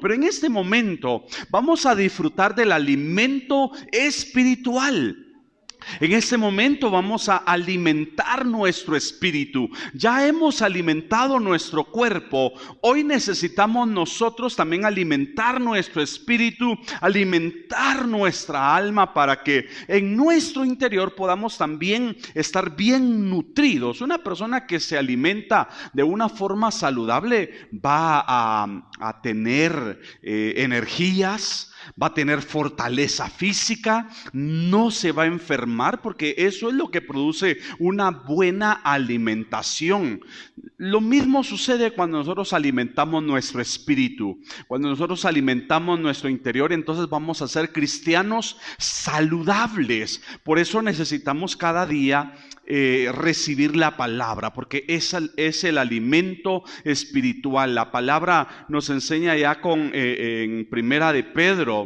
Pero en este momento vamos a disfrutar del alimento espiritual. En este momento vamos a alimentar nuestro espíritu. Ya hemos alimentado nuestro cuerpo. Hoy necesitamos nosotros también alimentar nuestro espíritu, alimentar nuestra alma para que en nuestro interior podamos también estar bien nutridos. Una persona que se alimenta de una forma saludable va a tener energías, va a tener fortaleza física, no se va a enfermar, porque eso es lo que produce una buena alimentación. Lo mismo sucede cuando nosotros alimentamos nuestro espíritu, cuando nosotros alimentamos nuestro interior, entonces vamos a ser cristianos saludables. Por eso necesitamos cada día recibir la palabra, porque es el alimento espiritual. La palabra nos enseña ya en Primera de Pedro.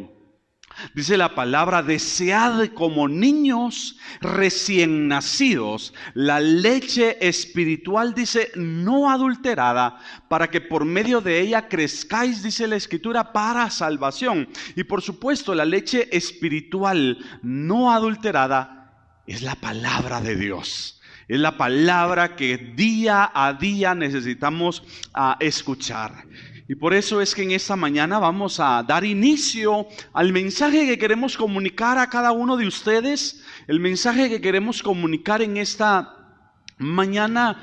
Dice la palabra: desead como niños recién nacidos la leche espiritual, dice, no adulterada, para que por medio de ella crezcáis, dice la Escritura, para salvación. Y por supuesto, la leche espiritual no adulterada es la palabra de Dios. Es la palabra que día a día necesitamos escuchar. Y por eso es que en esta mañana vamos a dar inicio al mensaje que queremos comunicar a cada uno de ustedes. El mensaje que queremos comunicar en esta mañana,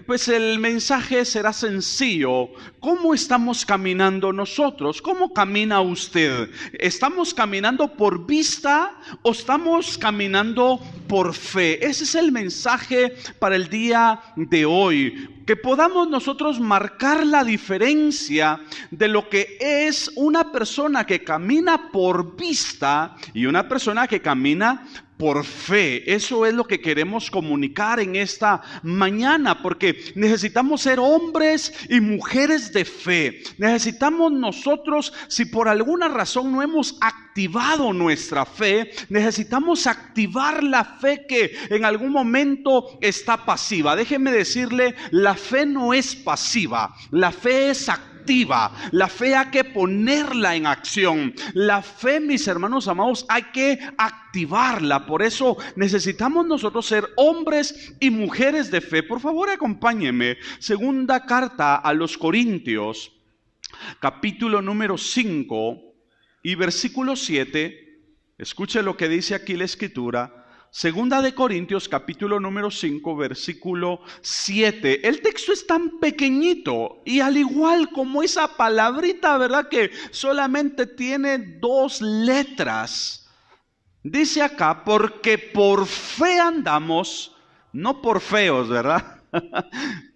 pues el mensaje será sencillo. ¿Cómo estamos caminando nosotros? ¿Cómo camina usted? ¿Estamos caminando por vista o estamos caminando por fe? Ese es el mensaje para el día de hoy. Que podamos nosotros marcar la diferencia de lo que es una persona que camina por vista y una persona que camina por fe. Eso es lo que queremos comunicar en esta mañana, porque necesitamos ser hombres y mujeres de fe. Necesitamos nosotros, si por alguna razón no hemos activado nuestra fe, necesitamos activar la fe que en algún momento está pasiva. Déjeme decirle, la fe no es pasiva, la fe es activa. La fe hay que ponerla en acción. La fe, mis hermanos amados, hay que activarla. Por eso necesitamos nosotros ser hombres y mujeres de fe. Por favor, acompáñenme. Segunda carta a los Corintios, capítulo número 5 y versículo 7. Escuche lo que dice aquí la Escritura. Segunda de Corintios, capítulo número 5, versículo 7. El texto es tan pequeñito y al igual como esa palabrita, ¿verdad?, que solamente tiene 2 letras. Dice acá: porque por fe andamos, no por feos, ¿verdad?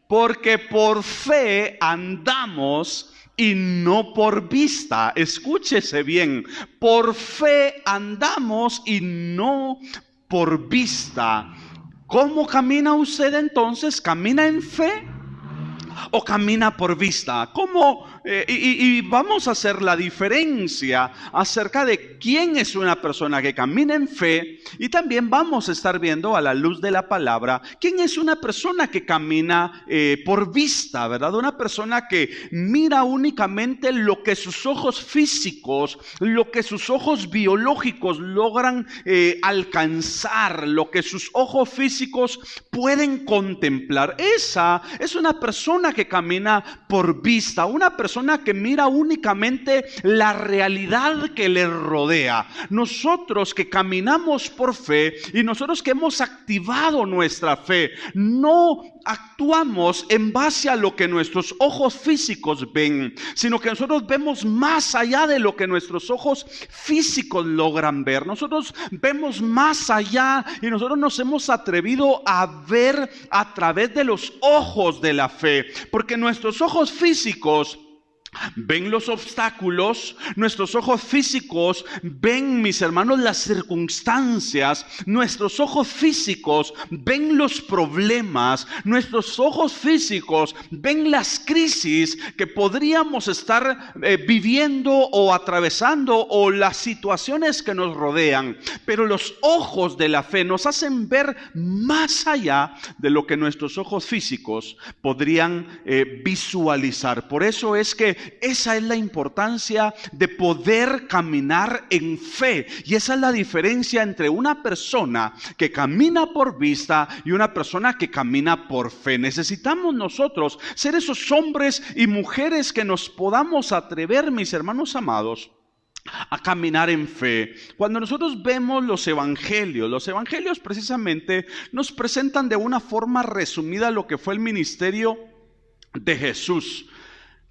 Porque por fe andamos y no por vista. Escúchese bien. Por fe andamos y no por vista. ¿Cómo camina usted entonces? ¿Camina en fe o camina por vista? ¿Cómo? Y vamos a hacer la diferencia acerca de quién es una persona que camina en fe, y también vamos a estar viendo a la luz de la palabra quién es una persona que camina por vista, ¿verdad? Una persona que mira únicamente lo que sus ojos físicos, lo que sus ojos biológicos logran alcanzar, lo que sus ojos físicos pueden contemplar. Esa es una persona que camina por vista, una persona que mira únicamente la realidad que le rodea. Nosotros que caminamos por fe y nosotros que hemos activado nuestra fe, no actuamos en base a lo que nuestros ojos físicos ven, sino que nosotros vemos más allá de lo que nuestros ojos físicos logran ver. Nosotros vemos más allá y nosotros nos hemos atrevido a ver a través de los ojos de la fe, porque nuestros ojos físicos ven los obstáculos, nuestros ojos físicos ven, mis hermanos, las circunstancias, nuestros ojos físicos ven los problemas, nuestros ojos físicos ven las crisis que podríamos estar viviendo o atravesando, o las situaciones que nos rodean. Pero los ojos de la fe nos hacen ver más allá de lo que nuestros ojos físicos podrían visualizar. Por eso es que que esa es la importancia de poder caminar en fe. Y esa es la diferencia entre una persona que camina por vista y una persona que camina por fe. Necesitamos nosotros ser esos hombres y mujeres que nos podamos atrever, mis hermanos amados, a caminar en fe. Cuando nosotros vemos los evangelios precisamente nos presentan de una forma resumida lo que fue el ministerio de Jesús.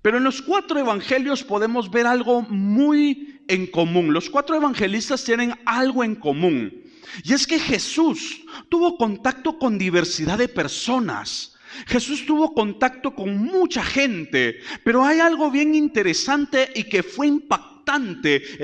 Pero en los 4 evangelios podemos ver algo muy en común. Los 4 evangelistas tienen algo en común. Y es que Jesús tuvo contacto con diversidad de personas. Jesús tuvo contacto con mucha gente. Pero hay algo bien interesante y que fue impactante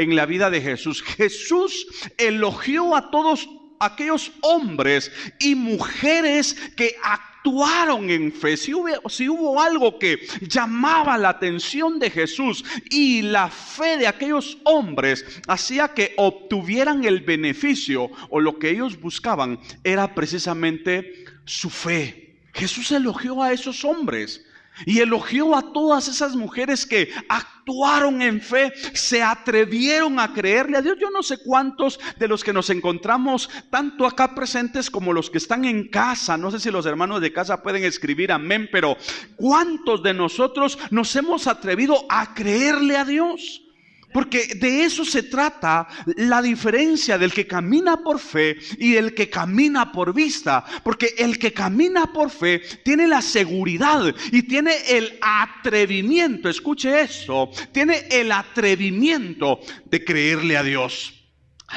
en la vida de Jesús. Jesús elogió a todos aquellos hombres y mujeres que actuaron en fe. Si hubo algo que llamaba la atención de Jesús, y la fe de aquellos hombres hacía que obtuvieran el beneficio o lo que ellos buscaban, era precisamente su fe. Jesús elogió a esos hombres y elogió a todas esas mujeres que actuaron en fe, se atrevieron a creerle a Dios. Yo no sé cuántos de los que nos encontramos, tanto acá presentes como los que están en casa, no sé si los hermanos de casa pueden escribir amén, pero ¿cuántos de nosotros nos hemos atrevido a creerle a Dios? Porque de eso se trata la diferencia del que camina por fe y el que camina por vista. Porque el que camina por fe tiene la seguridad y tiene el atrevimiento, escuche esto, tiene el atrevimiento de creerle a Dios,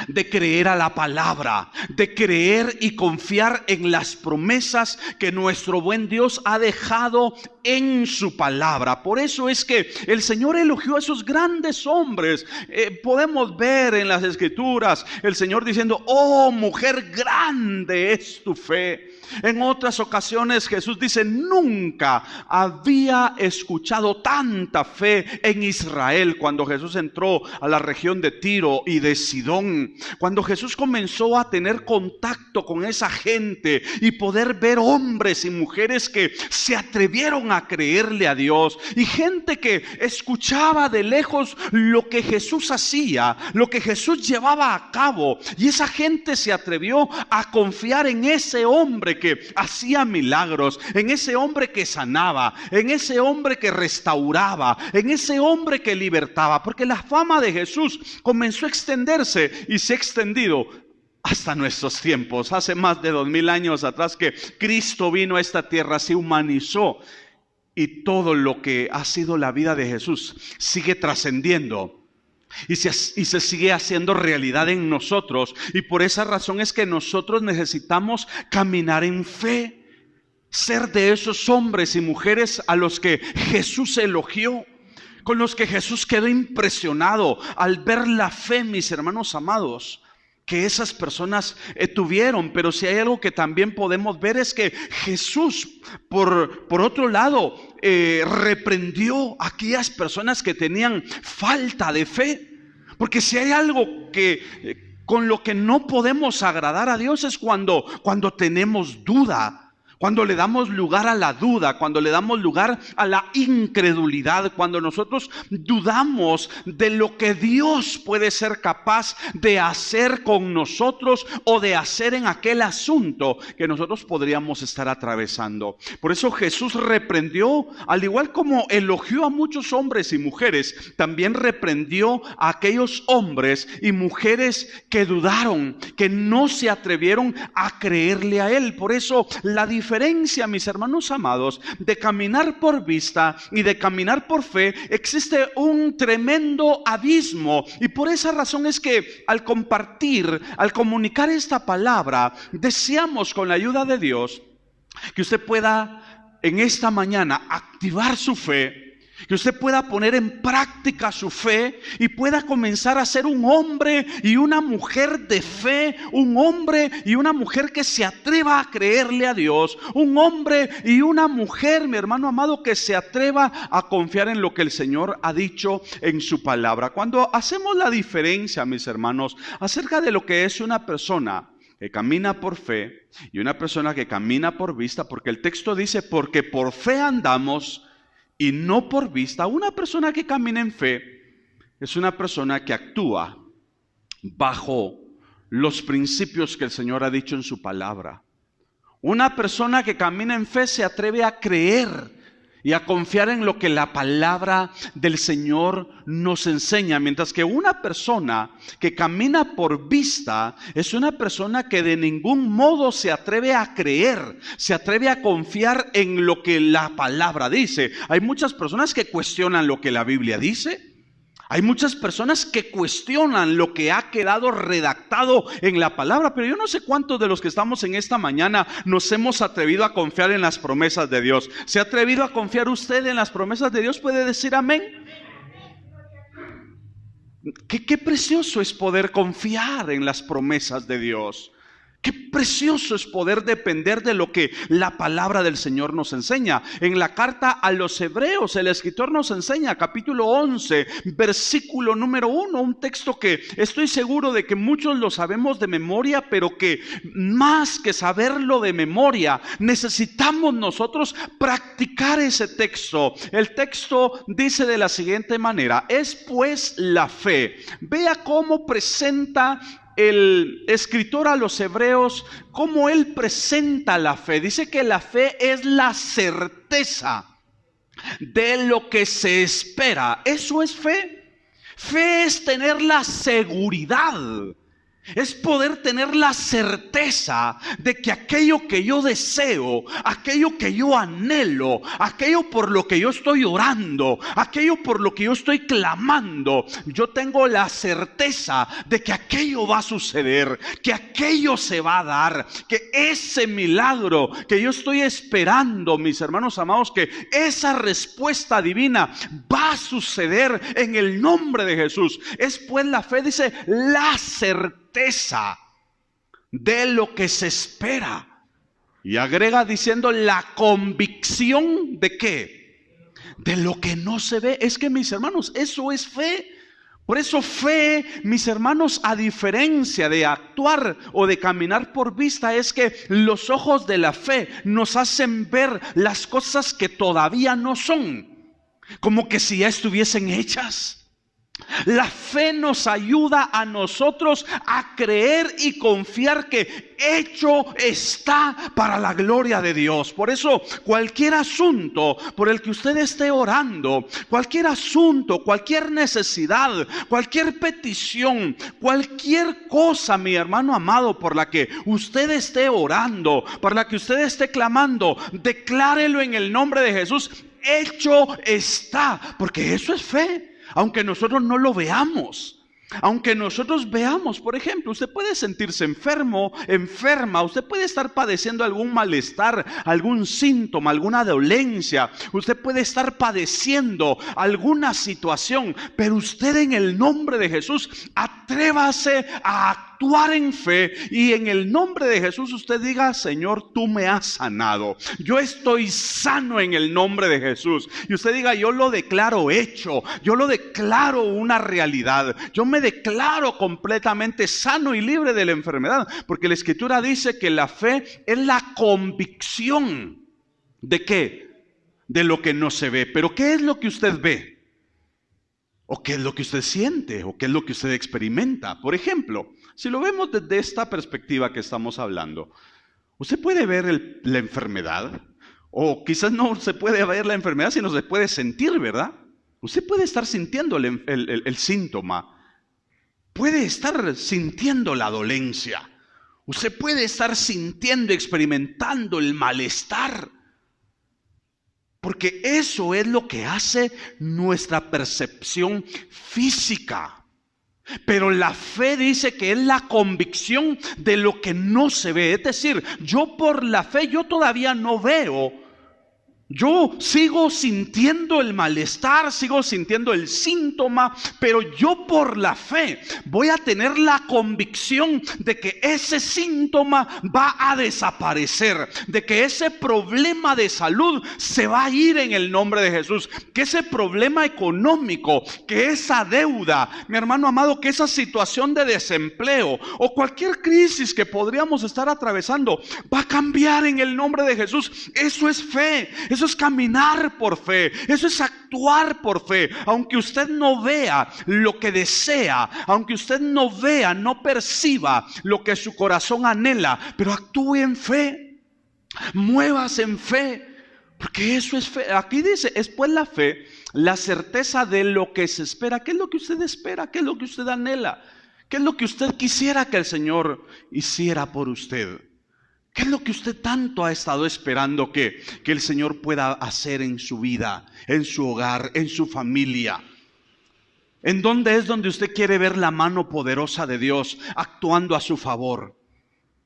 de creer a la palabra, de creer y confiar en las promesas que nuestro buen Dios ha dejado en su palabra. Por eso es que el Señor elogió a esos grandes hombres. Podemos ver en las Escrituras el Señor diciendo: oh, mujer, grande es tu fe. En otras ocasiones Jesús dice: nunca había escuchado tanta fe en Israel. Cuando Jesús entró a la región de Tiro y de Sidón, cuando Jesús comenzó a tener contacto con esa gente y poder ver hombres y mujeres que se atrevieron a creerle a Dios, y gente que escuchaba de lejos lo que Jesús hacía, lo que Jesús llevaba a cabo, y esa gente se atrevió a confiar en ese hombre que hacía milagros, en ese hombre que sanaba, en ese hombre que restauraba, en ese hombre que libertaba, porque la fama de Jesús comenzó a extenderse y se ha extendido hasta nuestros tiempos. Hace más de 2000 años atrás que Cristo vino a esta tierra, se humanizó, y todo lo que ha sido la vida de Jesús sigue trascendiendo y se sigue haciendo realidad en nosotros. Y por esa razón es que nosotros necesitamos caminar en fe, ser de esos hombres y mujeres a los que Jesús elogió, con los que Jesús quedó impresionado al ver la fe, mis hermanos amados, que esas personas tuvieron. Pero si hay algo que también podemos ver es que Jesús, por otro lado, reprendió a aquellas personas que tenían falta de fe. Porque si hay algo que con lo que no podemos agradar a Dios es cuando tenemos duda, cuando le damos lugar a la duda, cuando le damos lugar a la incredulidad, cuando nosotros dudamos de lo que Dios puede ser capaz de hacer con nosotros o de hacer en aquel asunto que nosotros podríamos estar atravesando. Por eso Jesús reprendió, al igual como elogió a muchos hombres y mujeres, también reprendió a aquellos hombres y mujeres que dudaron, que no se atrevieron a creerle a Él. Por eso la diferencia, mis hermanos amados, de caminar por vista y de caminar por fe, existe un tremendo abismo. Y por esa razón es que al compartir, al comunicar esta palabra, deseamos con la ayuda de Dios que usted pueda en esta mañana activar su fe, que usted pueda poner en práctica su fe y pueda comenzar a ser un hombre y una mujer de fe, un hombre y una mujer que se atreva a creerle a Dios, un hombre y una mujer, mi hermano amado, que se atreva a confiar en lo que el Señor ha dicho en su palabra. Cuando hacemos la diferencia, mis hermanos, acerca de lo que es una persona que camina por fe y una persona que camina por vista, porque el texto dice: porque por fe andamos y no por vista. Una persona que camina en fe es una persona que actúa bajo los principios que el Señor ha dicho en su palabra. Una persona que camina en fe se atreve a creer y a confiar en lo que la palabra del Señor nos enseña. Mientras que una persona que camina por vista es una persona que de ningún modo se atreve a creer, se atreve a confiar en lo que la palabra dice. Hay muchas personas que cuestionan lo que la Biblia dice. Hay muchas personas que cuestionan lo que ha quedado redactado en la palabra, pero yo no sé cuántos de los que estamos en esta mañana nos hemos atrevido a confiar en las promesas de Dios. ¿Se ha atrevido a confiar usted en las promesas de Dios? ¿Puede decir amén? Qué precioso es poder confiar en las promesas de Dios. Qué precioso es poder depender de lo que la palabra del Señor nos enseña. En la carta a los Hebreos, el escritor nos enseña, capítulo 11, versículo número 1, un texto que estoy seguro de que muchos lo sabemos de memoria, pero que más que saberlo de memoria, necesitamos nosotros practicar ese texto. El texto dice de la siguiente manera: es pues la fe. Vea cómo presenta el escritor a los Hebreos, cómo él presenta la fe. Dice que la fe es la certeza de lo que se espera. Eso es fe. Fe es tener la seguridad, es poder tener la certeza de que aquello que yo deseo, aquello que yo anhelo, aquello por lo que yo estoy orando, aquello por lo que yo estoy clamando, yo tengo la certeza de que aquello va a suceder, que aquello se va a dar, que ese milagro que yo estoy esperando, mis hermanos amados, que esa respuesta divina va a suceder en el nombre de Jesús. Es pues la fe, dice, la certeza de lo que se espera. Y agrega diciendo la convicción de ¿qué? De lo que no se ve. Es que, mis hermanos, eso es fe. Por eso fe, mis hermanos, a diferencia de actuar o de caminar por vista, es que los ojos de la fe nos hacen ver las cosas que todavía no son, como que si ya estuviesen hechas. La fe nos ayuda a nosotros a creer y confiar que hecho está para la gloria de Dios. Por eso cualquier asunto por el que usted esté orando, cualquier asunto, cualquier necesidad, cualquier petición, cualquier cosa, mi hermano amado, por la que usted esté orando, por la que usted esté clamando, declárelo en el nombre de Jesús. Hecho está, porque eso es fe. Aunque nosotros no lo veamos, aunque nosotros veamos, por ejemplo, usted puede sentirse enfermo, enferma, usted puede estar padeciendo algún malestar, algún síntoma, alguna dolencia, usted puede estar padeciendo alguna situación, pero usted en el nombre de Jesús, atrévase a actuar en fe y en el nombre de Jesús usted diga: Señor, tú me has sanado, yo estoy sano en el nombre de Jesús. Y usted diga: yo lo declaro hecho, yo lo declaro una realidad, yo me declaro completamente sano y libre de la enfermedad, porque la Escritura dice que la fe es la convicción ¿de qué? De lo que no se ve. Pero ¿qué es lo que usted ve? ¿O qué es lo que usted siente? ¿O qué es lo que usted experimenta? Por ejemplo, si lo vemos desde esta perspectiva que estamos hablando, usted puede ver la enfermedad, o quizás no se puede ver la enfermedad, sino se puede sentir, ¿verdad? Usted puede estar sintiendo el síntoma, puede estar sintiendo la dolencia, usted puede estar sintiendo, experimentando el malestar, porque eso es lo que hace nuestra percepción física. Pero la fe dice que es la convicción de lo que no se ve. Es decir, yo por la fe, yo todavía no veo. Yo sigo sintiendo el malestar, sigo sintiendo el síntoma, pero yo por la fe voy a tener la convicción de que ese síntoma va a desaparecer, de que ese problema de salud se va a ir en el nombre de Jesús, que ese problema económico, que esa deuda, mi hermano amado, que esa situación de desempleo o cualquier crisis que podríamos estar atravesando va a cambiar en el nombre de Jesús. Eso es fe. Eso Eso es caminar por fe. Eso es actuar por fe. Aunque usted no vea lo que desea, aunque usted no vea, no perciba lo que su corazón anhela, pero actúe en fe. Muévase en fe. Porque eso es fe. Aquí dice, es pues la fe, la certeza de lo que se espera. ¿Qué es lo que usted espera? ¿Qué es lo que usted anhela? ¿Qué es lo que usted quisiera que el Señor hiciera por usted? ¿Qué es lo que usted tanto ha estado esperando que el Señor pueda hacer en su vida, en su hogar, en su familia? ¿En dónde es donde usted quiere ver la mano poderosa de Dios actuando a su favor?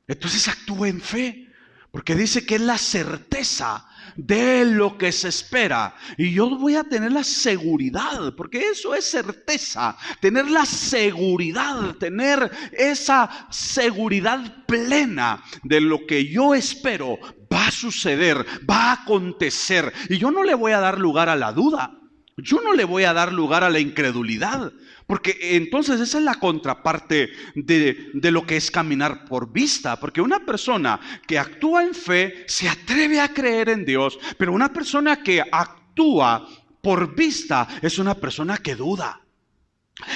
Entonces actúe en fe, porque dice que es la certeza de lo que se espera. Y yo voy a tener la seguridad, porque eso es certeza, tener la seguridad, tener esa seguridad plena de lo que yo espero va a suceder, va a acontecer. Y yo no le voy a dar lugar a la duda, yo no le voy a dar lugar a la incredulidad. Porque entonces esa es la contraparte de lo que es caminar por vista. Porque una persona que actúa en fe se atreve a creer en Dios. Pero una persona que actúa por vista es una persona que duda.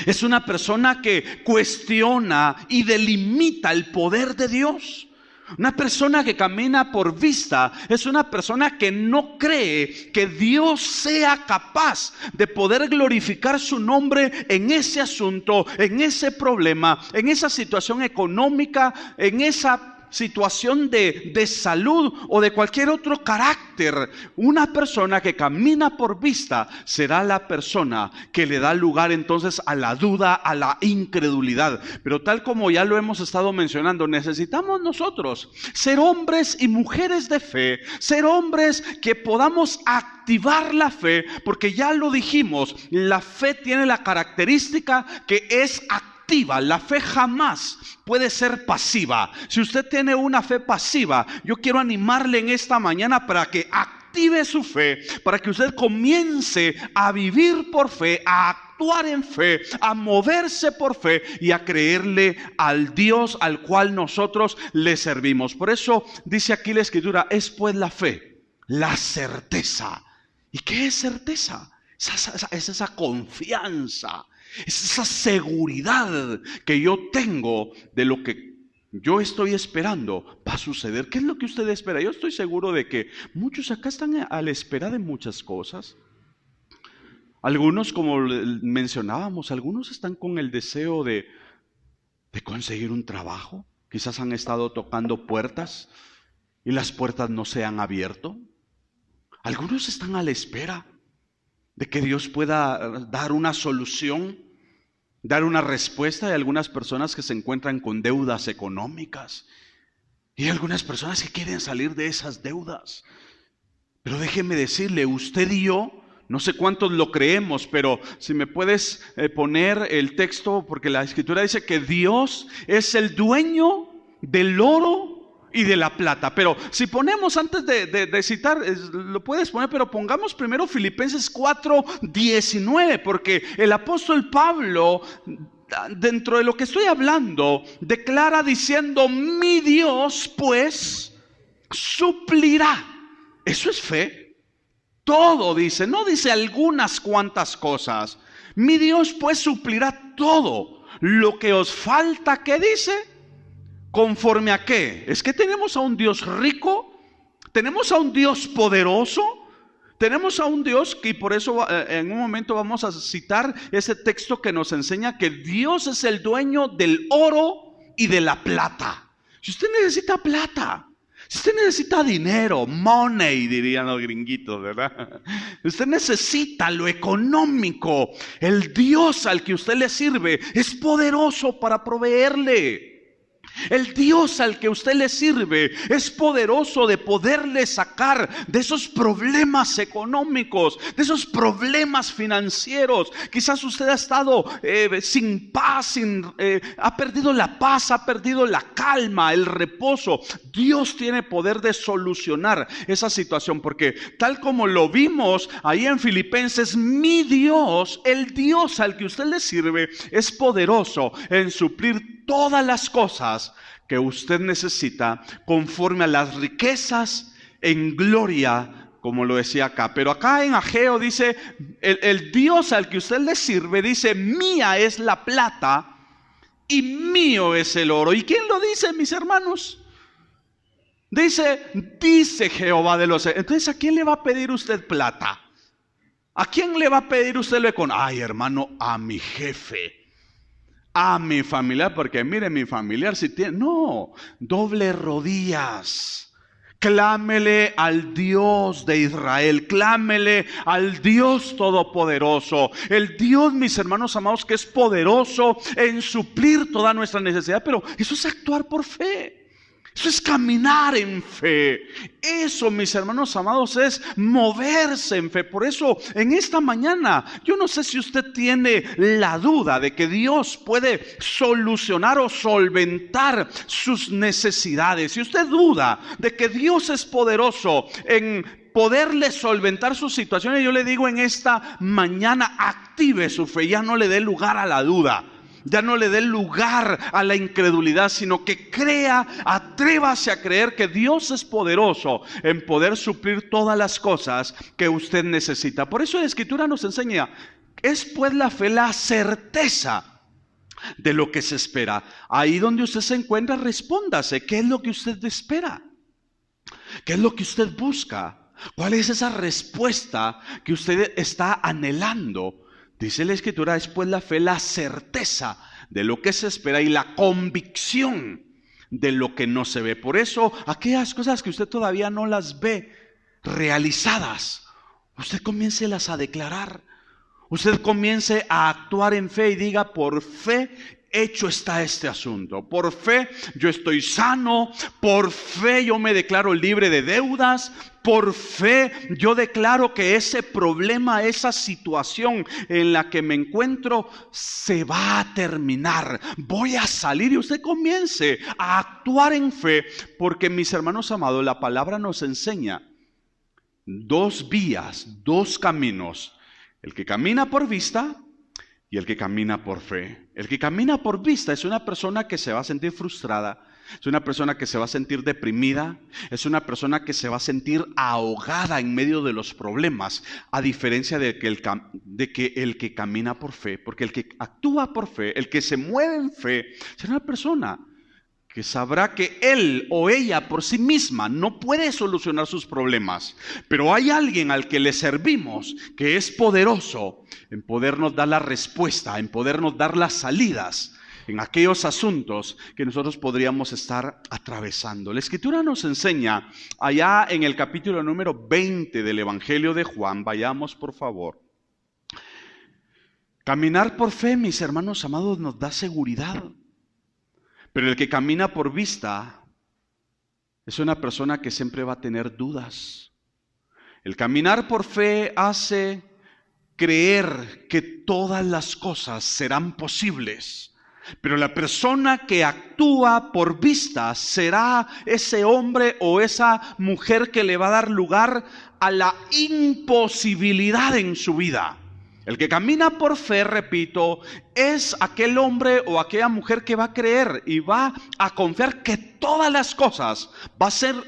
Es una persona que cuestiona y delimita el poder de Dios. Una persona que camina por vista es una persona que no cree que Dios sea capaz de poder glorificar su nombre en ese asunto, en ese problema, en esa situación económica, en esa situación de salud o de cualquier otro carácter. Una persona que camina por vista será la persona que le da lugar entonces a la duda, a la incredulidad. Pero tal como ya lo hemos estado mencionando, necesitamos nosotros ser hombres y mujeres de fe, ser hombres que podamos activar la fe, porque ya lo dijimos, la fe tiene la característica que es activa. La fe jamás puede ser pasiva. Si usted tiene una fe pasiva, yo quiero animarle en esta mañana para que active su fe, para que usted comience a vivir por fe, a actuar en fe, a moverse por fe y a creerle al Dios al cual nosotros le servimos. Por eso dice aquí la Escritura, es pues la fe, la certeza. ¿Y qué es certeza? Es esa confianza. Es esa seguridad que yo tengo de lo que yo estoy esperando va a suceder. ¿Qué es lo que usted espera? Yo estoy seguro de que muchos acá están a la espera de muchas cosas. Algunos, como mencionábamos, algunos están con el deseo de conseguir un trabajo. Quizás han estado tocando puertas y las puertas no se han abierto. Algunos están a la espera de que Dios pueda dar una solución, dar una respuesta. Hay algunas personas que se encuentran con deudas económicas y hay algunas personas que quieren salir de esas deudas. Pero déjeme decirle, usted y yo, no sé cuántos lo creemos, pero si me puedes poner el texto, porque la Escritura dice que Dios es el dueño del oro y de la plata. Pero si ponemos, antes de citar, lo puedes poner, pero pongamos primero Filipenses 4:19, porque el apóstol Pablo, dentro de lo que estoy hablando, declara diciendo, mi Dios pues suplirá. Eso es fe. Todo dice, no dice algunas cuantas cosas. Mi Dios pues suplirá todo lo que os falta. ¿Qué dice? ¿Conforme a qué? Es que tenemos a un Dios rico, tenemos a un Dios poderoso, tenemos a un Dios que, y por eso en un momento vamos a citar ese texto que nos enseña que Dios es el dueño del oro y de la plata. Si usted necesita plata, si usted necesita dinero, money, dirían los gringuitos, ¿verdad? Usted necesita lo económico. El Dios al que usted le sirve es poderoso para proveerle. El Dios al que usted le sirve es poderoso de poderle sacar de esos problemas económicos, de esos problemas financieros. Quizás usted ha estado sin paz, ha perdido la paz, ha perdido la calma, el reposo. Dios tiene poder de solucionar esa situación, porque tal como lo vimos ahí en Filipenses, mi Dios, el Dios al que usted le sirve, es poderoso en suplir todas las cosas que usted necesita conforme a las riquezas en gloria como lo decía acá. Pero acá en Ageo dice, el Dios al que usted le sirve dice, mía es la plata y mío es el oro. ¿Y quién lo dice, mis hermanos? Dice Jehová de los... Entonces, ¿a quién le va a pedir usted plata? ¿A quién le va a pedir usted lo económico? Ay, hermano, a mi jefe, a mi familiar, porque mire, mi familiar si tiene... No, doble rodillas. Clámele al Dios de Israel, clámele al Dios todopoderoso. El Dios, mis hermanos amados, que es poderoso en suplir toda nuestra necesidad. Pero eso es actuar por fe. Eso es caminar en fe. Eso, mis hermanos amados, es moverse en fe. Por eso, en esta mañana, yo no sé si usted tiene la duda de que Dios puede solucionar o solventar sus necesidades. Si usted duda de que Dios es poderoso en poderle solventar sus situaciones, yo le digo en esta mañana, active su fe. Ya no le dé lugar a la duda. Ya no le dé lugar a la incredulidad, sino que crea, atrévase a creer que Dios es poderoso en poder suplir todas las cosas que usted necesita. Por eso la Escritura nos enseña, es pues la fe la certeza de lo que se espera. Ahí donde usted se encuentra, respóndase, ¿qué es lo que usted espera? ¿Qué es lo que usted busca? ¿Cuál es esa respuesta que usted está anhelando? Dice la Escritura, es pues la fe la certeza de lo que se espera y la convicción de lo que no se ve. Por eso, aquellas cosas que usted todavía no las ve realizadas, usted comiéncelas a declarar. Usted comience a actuar en fe y diga, por fe hecho está este asunto. Por fe yo estoy sano. Por fe yo me declaro libre de deudas. Por fe yo declaro que ese problema, esa situación en la que me encuentro se va a terminar. Voy a salir, y usted comience a actuar en fe, porque mis hermanos amados, la palabra nos enseña dos vías, dos caminos. El que camina por vista y el que camina por fe. El que camina por vista es una persona que se va a sentir frustrada, es una persona que se va a sentir deprimida, es una persona que se va a sentir ahogada en medio de los problemas, a diferencia de que el que camina por fe, porque el que actúa por fe, el que se mueve en fe, será una persona que sabrá que él o ella por sí misma no puede solucionar sus problemas, pero hay alguien al que le servimos que es poderoso en podernos dar la respuesta, en podernos dar las salidas en aquellos asuntos que nosotros podríamos estar atravesando. La Escritura nos enseña allá en el capítulo número 20 del Evangelio de Juan, vayamos por favor. Caminar por fe, mis hermanos amados, nos da seguridad. Pero el que camina por vista es una persona que siempre va a tener dudas. El caminar por fe hace creer que todas las cosas serán posibles. Pero la persona que actúa por vista será ese hombre o esa mujer que le va a dar lugar a la imposibilidad en su vida. El que camina por fe, repito, es aquel hombre o aquella mujer que va a creer y va a confiar que todas las cosas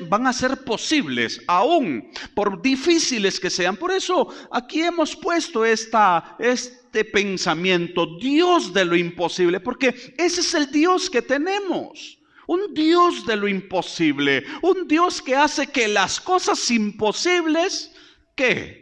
van a ser posibles, aún por difíciles que sean. Por eso aquí hemos puesto este pensamiento, Dios de lo imposible, porque ese es el Dios que tenemos. Un Dios de lo imposible, un Dios que hace que las cosas imposibles, ¿qué?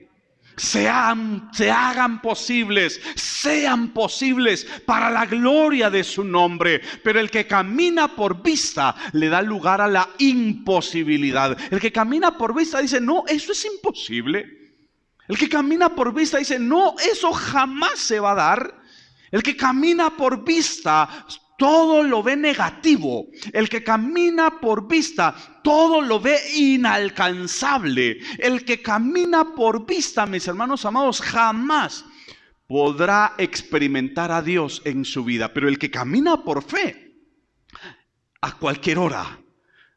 Se hagan posibles, sean posibles para la gloria de su nombre. Pero el que camina por vista le da lugar a la imposibilidad. El que camina por vista dice, no, eso es imposible. El que camina por vista dice, no, eso jamás se va a dar. El que camina por vista todo lo ve negativo. El que camina por vista, todo lo ve inalcanzable. El que camina por vista, mis hermanos amados, jamás podrá experimentar a Dios en su vida. Pero el que camina por fe, a cualquier hora,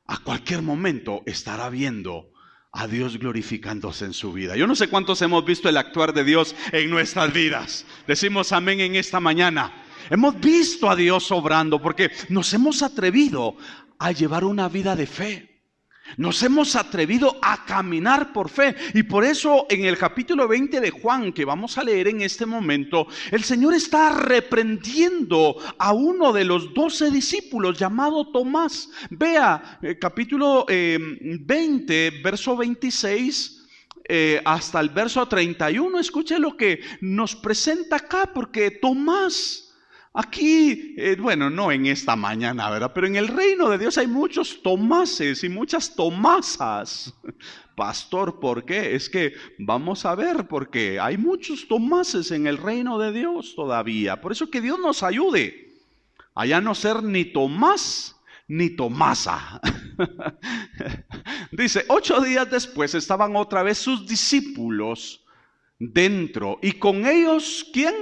a cualquier momento, estará viendo a Dios glorificándose en su vida. Yo no sé cuántos hemos visto el actuar de Dios en nuestras vidas. Decimos amén en esta mañana. Hemos visto a Dios obrando porque nos hemos atrevido a llevar una vida de fe. Nos hemos atrevido a caminar por fe. Y por eso en el capítulo 20 de Juan, que vamos a leer en este momento, el Señor está reprendiendo a uno de los 12 discípulos llamado Tomás. Vea, capítulo 20, verso 26 hasta el verso 31. Escuche lo que nos presenta acá, porque Tomás... Aquí, bueno, no en esta mañana, ¿verdad? Pero en el reino de Dios hay muchos Tomases y muchas Tomasas. Pastor, ¿por qué? Es que vamos a ver, porque hay muchos Tomases en el reino de Dios todavía. Por eso que Dios nos ayude a ya no ser ni Tomás ni Tomasa. Dice, 8 días después estaban otra vez sus discípulos dentro. Y con ellos, ¿quién?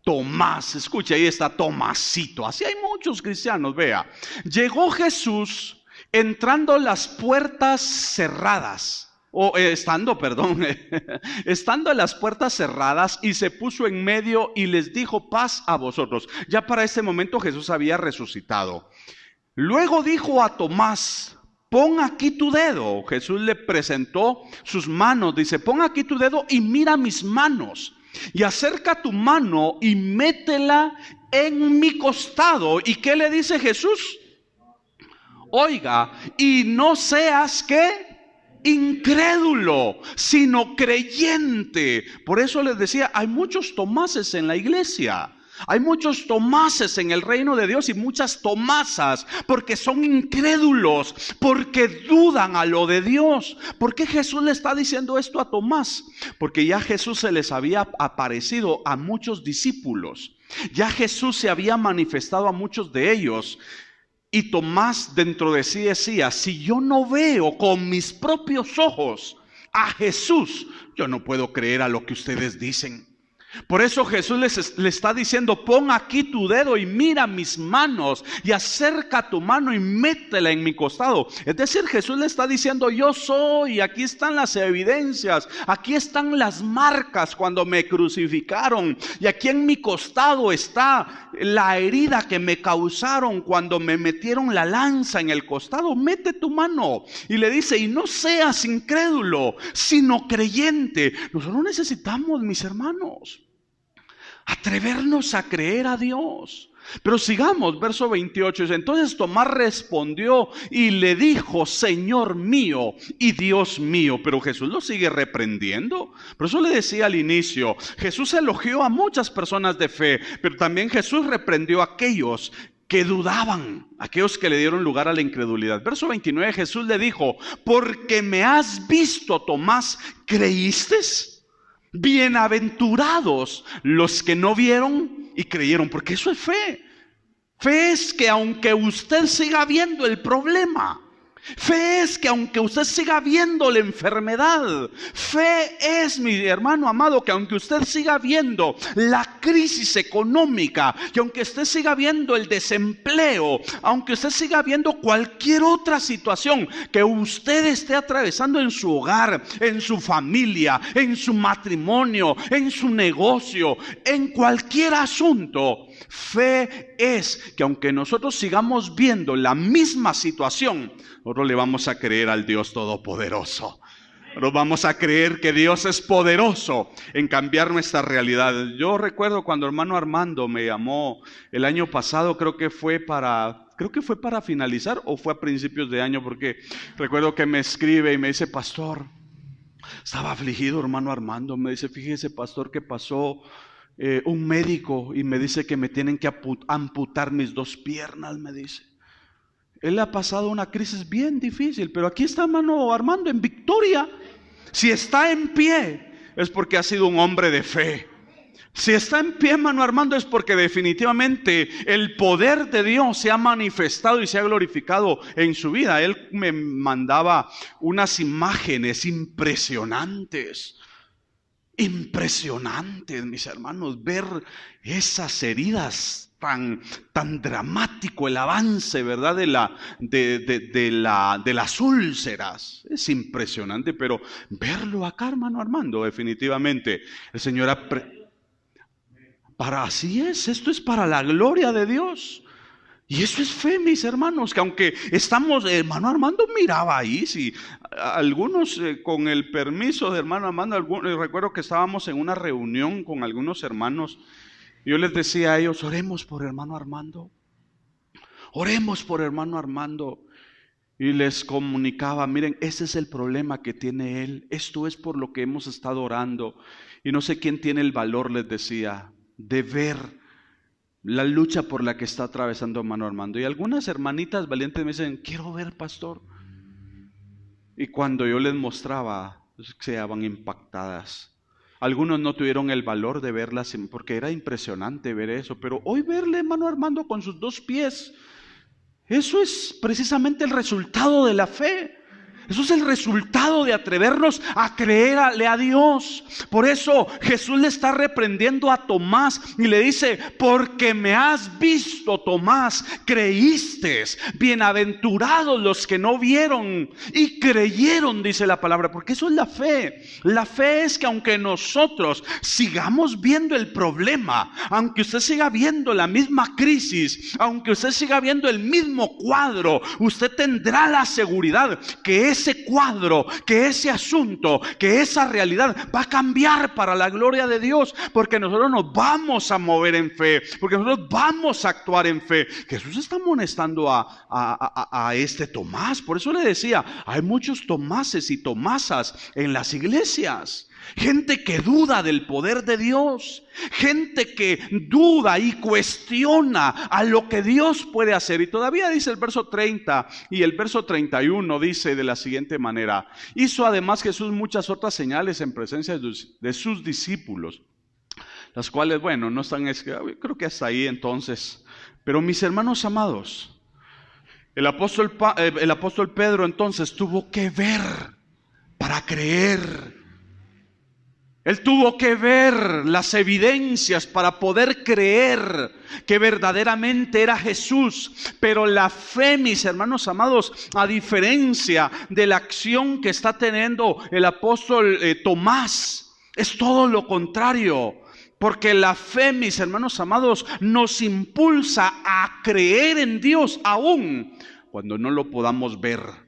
Tomás, escucha, ahí está Tomasito. Así hay muchos cristianos, vea. Llegó Jesús entrando las puertas cerradas, estando las puertas cerradas, y se puso en medio y les dijo: paz a vosotros. Ya para este momento Jesús había resucitado. Luego dijo a Tomás: pon aquí tu dedo. Jesús le presentó sus manos, dice: pon aquí tu dedo y mira mis manos. Y acerca tu mano y métela en mi costado. ¿Y qué le dice Jesús? Oiga, y no seas ¿qué? Incrédulo, sino creyente. Por eso les decía, hay muchos Tomases en la iglesia. Hay muchos Tomases en el reino de Dios y muchas Tomasas, porque son incrédulos, porque dudan a lo de Dios. ¿Por qué Jesús le está diciendo esto a Tomás? Porque ya Jesús se les había aparecido a muchos discípulos. Ya Jesús se había manifestado a muchos de ellos. Y Tomás dentro de sí decía: si yo no veo con mis propios ojos a Jesús, yo no puedo creer a lo que ustedes dicen. Por eso Jesús le está diciendo: pon aquí tu dedo y mira mis manos, y acerca tu mano y métela en mi costado. Es decir, Jesús le está diciendo: yo soy, aquí están las evidencias, aquí están las marcas cuando me crucificaron, y aquí en mi costado está la herida que me causaron cuando me metieron la lanza en el costado. Mete tu mano. Y le dice: y no seas incrédulo, sino creyente. Nosotros necesitamos, mis hermanos, atrevernos a creer a Dios. Pero sigamos, verso 28. Entonces Tomás respondió y le dijo: Señor mío y Dios mío. Pero Jesús lo sigue reprendiendo. Por eso le decía al inicio, Jesús elogió a muchas personas de fe, pero también Jesús reprendió a aquellos que dudaban, aquellos que le dieron lugar a la incredulidad. Verso 29, Jesús le dijo: porque me has visto, Tomás, ¿creíste? Bienaventurados los que no vieron y creyeron, porque eso es fe. Fe es que aunque usted siga viendo el problema, fe es que aunque usted siga viendo la enfermedad, fe es, mi hermano amado, que aunque usted siga viendo la crisis económica, que aunque usted siga viendo el desempleo, aunque usted siga viendo cualquier otra situación que usted esté atravesando en su hogar, en su familia, en su matrimonio, en su negocio, en cualquier asunto, fe es que aunque nosotros sigamos viendo la misma situación, nosotros le vamos a creer al Dios Todopoderoso. Nosotros vamos a creer que Dios es poderoso en cambiar nuestra realidad. Yo recuerdo cuando hermano Armando me llamó el año pasado, creo que fue para finalizar o fue a principios de año, porque recuerdo que me escribe y me dice: pastor, estaba afligido hermano Armando. Me dice: fíjese pastor que pasó un médico y me dice que me tienen que amputar mis 2 piernas, me dice. Él ha pasado una crisis bien difícil, pero aquí está hermano Armando en victoria. Si está en pie es porque ha sido un hombre de fe. Si está en pie hermano Armando es porque definitivamente el poder de Dios se ha manifestado y se ha glorificado en su vida. Él me mandaba unas imágenes impresionantes. Impresionantes, mis hermanos, ver esas heridas tan dramático, el avance, ¿verdad? De las úlceras. Es impresionante, pero verlo acá, hermano Armando, definitivamente el Señor así es, esto es para la gloria de Dios. Y eso es fe, mis hermanos, que aunque estamos, hermano Armando miraba ahí, sí, algunos con el permiso de hermano Armando, recuerdo que estábamos en una reunión con algunos hermanos, yo les decía a ellos, oremos por hermano Armando, oremos por hermano Armando. Y les comunicaba, miren, ese es el problema que tiene él, esto es por lo que hemos estado orando. Y no sé quién tiene el valor, les decía, de ver la lucha por la que está atravesando hermano Armando. Y algunas hermanitas valientes me dicen, quiero ver, pastor. Y cuando yo les mostraba, se quedaban impactadas. Algunos no tuvieron el valor de verlas porque era impresionante ver eso. Pero hoy verle hermano Armando con sus 2 pies, eso es precisamente el resultado de la fe. Eso es el resultado de atrevernos a creerle a Dios. Por eso Jesús le está reprendiendo a Tomás y le dice, porque me has visto, Tomás, creíste. Bienaventurados los que no vieron y creyeron, dice la palabra, porque eso es la fe. La fe es que aunque nosotros sigamos viendo el problema, aunque usted siga viendo la misma crisis, aunque usted siga viendo el mismo cuadro, usted tendrá la seguridad que ese cuadro, que ese asunto, que esa realidad va a cambiar para la gloria de Dios, porque nosotros nos vamos a mover en fe, porque nosotros vamos a actuar en fe. Jesús está amonestando a este Tomás. Por eso le decía, hay muchos Tomases y Tomasas en las iglesias. Gente que duda del poder de Dios, gente que duda y cuestiona a lo que Dios puede hacer. Y todavía dice el verso 30 y el verso 31 dice de la siguiente manera: hizo además Jesús muchas otras señales en presencia de sus discípulos, las cuales, bueno, no están, creo que hasta ahí entonces. Pero mis hermanos amados, el apóstol Pedro entonces tuvo que ver para creer. Él tuvo que ver las evidencias para poder creer que verdaderamente era Jesús. Pero la fe, mis hermanos amados, a diferencia de la acción que está teniendo el apóstol Tomás, es todo lo contrario. Porque la fe, mis hermanos amados, nos impulsa a creer en Dios aún cuando no lo podamos ver.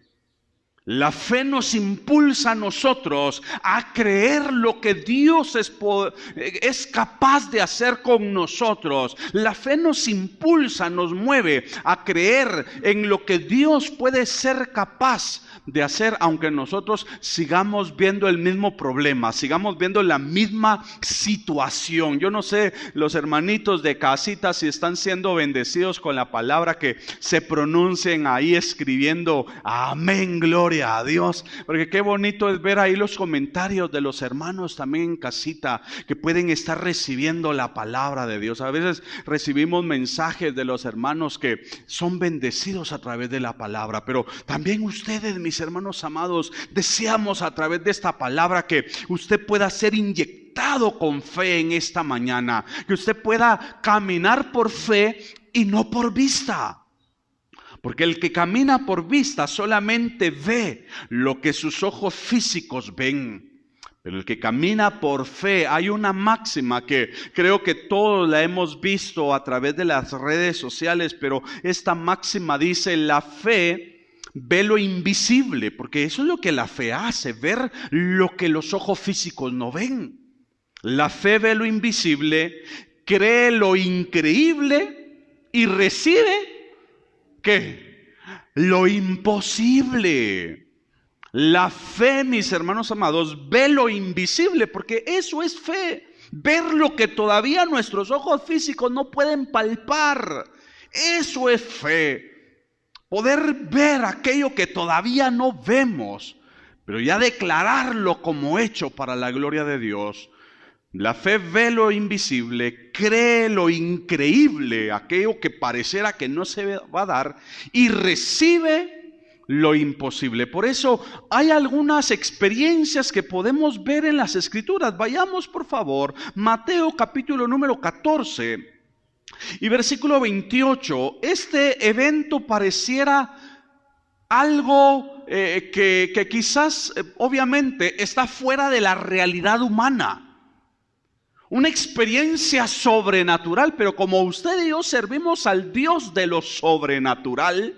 La fe nos impulsa a nosotros a creer lo que Dios es capaz de hacer con nosotros. La fe nos impulsa, nos mueve a creer en lo que Dios puede ser capaz de hacer, aunque nosotros sigamos viendo el mismo problema, sigamos viendo la misma situación. Yo no sé, los hermanitos de casita, si están siendo bendecidos con la palabra que se pronuncien ahí escribiendo amén, gloria a Dios, porque qué bonito es ver ahí los comentarios de los hermanos también en casita que pueden estar recibiendo la palabra de Dios. A veces recibimos mensajes de los hermanos que son bendecidos a través de la palabra, pero también ustedes, mis hermanos amados, deseamos a través de esta palabra que usted pueda ser inyectado con fe en esta mañana, que usted pueda caminar por fe y no por vista. Porque el que camina por vista solamente ve lo que sus ojos físicos ven. Pero el que camina por fe, hay una máxima que creo que todos la hemos visto a través de las redes sociales, pero esta máxima dice: la fe ve lo invisible, porque eso es lo que la fe hace, ver lo que los ojos físicos no ven. La fe ve lo invisible, cree lo increíble y recibe, ¿qué? Lo imposible. La fe, mis hermanos amados, ve lo invisible, porque eso es fe. Ver lo que todavía nuestros ojos físicos no pueden palpar. Eso es fe. Poder ver aquello que todavía no vemos, pero ya declararlo como hecho para la gloria de Dios. La fe ve lo invisible, cree lo increíble, aquello que pareciera que no se va a dar, y recibe lo imposible. Por eso hay algunas experiencias que podemos ver en las Escrituras. Vayamos por favor, Mateo capítulo número 14 y versículo 28. Este evento pareciera algo que quizás obviamente está fuera de la realidad humana. una experiencia sobrenatural, pero como usted y yo servimos al Dios de lo sobrenatural,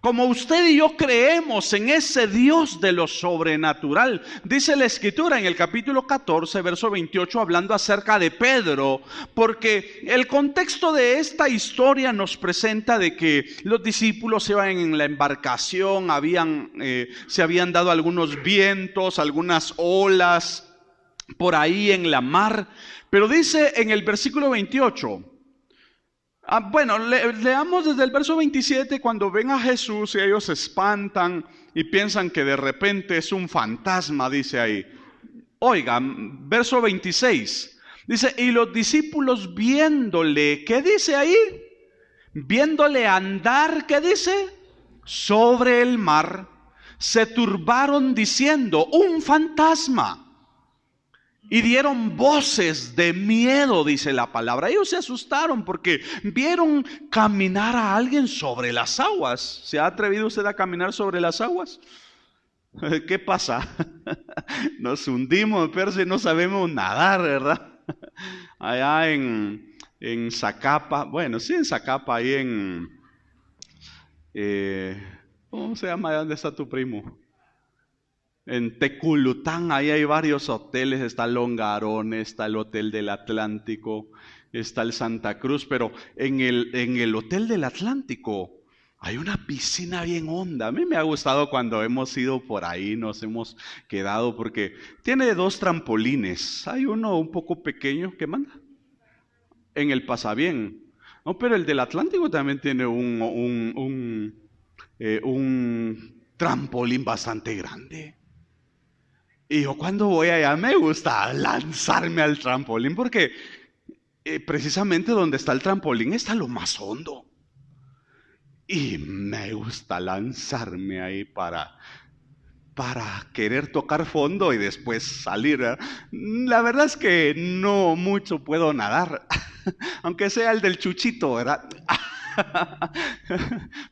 como usted y yo creemos en ese Dios de lo sobrenatural, dice la Escritura en el capítulo 14, verso 28, hablando acerca de Pedro, porque el contexto de esta historia nos presenta de que los discípulos iban en la embarcación, se habían dado algunos vientos, algunas olas por ahí en la mar, pero dice en el versículo 28, leamos desde el verso 27, cuando ven a Jesús y ellos se espantan y piensan que de repente es un fantasma, dice ahí. Oigan, verso 26, dice, y los discípulos viéndole, ¿qué dice ahí? Viéndole andar, ¿qué dice? Sobre el mar, se turbaron diciendo, un fantasma. Y dieron voces de miedo, dice la palabra. Ellos se asustaron porque vieron caminar a alguien sobre las aguas. ¿Se ha atrevido usted a caminar sobre las aguas? ¿Qué pasa? Nos hundimos, pero si no sabemos nadar, ¿verdad? Allá en Zacapa, bueno, sí en Zacapa, ahí ¿cómo se llama? ¿Dónde está tu primo? En Teculután, ahí hay varios hoteles, está el Longarón, está el Hotel del Atlántico, está el Santa Cruz, pero en el Hotel del Atlántico hay una piscina bien honda. A mí me ha gustado cuando hemos ido por ahí, nos hemos quedado, porque tiene 2 trampolines. Hay uno un poco pequeño, ¿qué manda? En el Pasabién. No, pero el del Atlántico también tiene un trampolín bastante grande. Y yo cuando voy allá me gusta lanzarme al trampolín porque precisamente donde está el trampolín está lo más hondo. Y me gusta lanzarme ahí para querer tocar fondo y después salir, ¿verdad? La verdad es que no mucho puedo nadar, aunque sea el del Chuchito, ¿verdad?